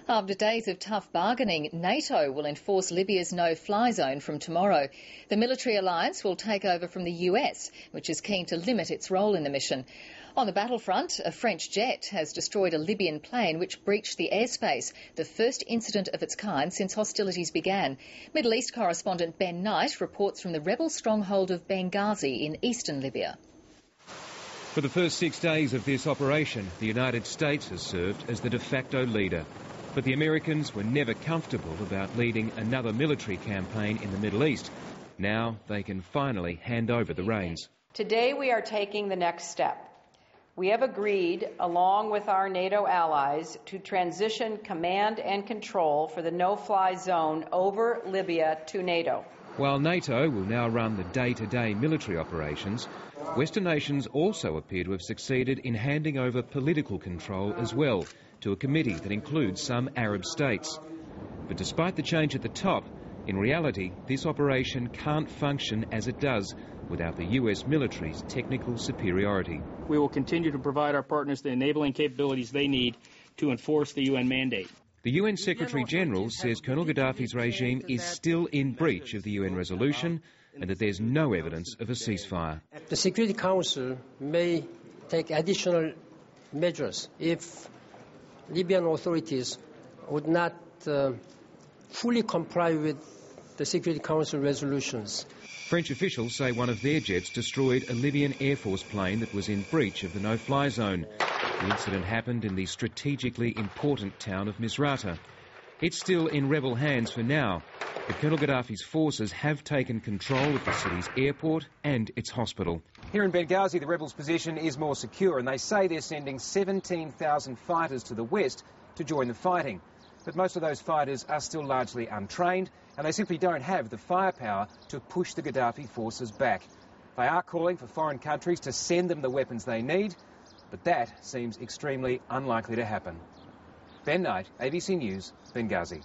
After days of tough bargaining, NATO will enforce Libya's no-fly zone from tomorrow. The military alliance will take over from the US, which is keen to limit its role in the mission. On the battlefront, a French jet has destroyed a Libyan plane which breached the airspace, the first incident of its kind since hostilities began. Middle East correspondent Ben Knight reports from the rebel stronghold of Benghazi in eastern Libya. For the first 6 days of this operation, the United States has served as the de facto leader. But the Americans were never comfortable about leading another military campaign in the Middle East. Now they can finally hand over the reins. Today we are taking the next step. We have agreed, along with our NATO allies, to transition command and control for the no-fly zone over Libya to NATO. While NATO will now run the day-to-day military operations, Western nations also appear to have succeeded in handing over political control as well to a committee that includes some Arab states. But despite the change at the top, in reality, this operation can't function as it does without the US military's technical superiority. We will continue to provide our partners the enabling capabilities they need to enforce the UN mandate. The UN Secretary-General says Colonel Gaddafi's regime is still in breach of the UN resolution and that there's no evidence of a ceasefire. The Security Council may take additional measures if Libyan authorities would not fully comply with the Security Council resolutions. French officials say one of their jets destroyed a Libyan Air Force plane that was in breach of the no-fly zone. The incident happened in the strategically important town of Misrata. It's still in rebel hands for now, but Colonel Gaddafi's forces have taken control of the city's airport and its hospital. Here in Benghazi, the rebels' position is more secure, and they say they're sending 17,000 fighters to the west to join the fighting. But most of those fighters are still largely untrained, and they simply don't have the firepower to push the Gaddafi forces back. They are calling for foreign countries to send them the weapons they need, but that seems extremely unlikely to happen. Ben Knight, ABC News, Benghazi.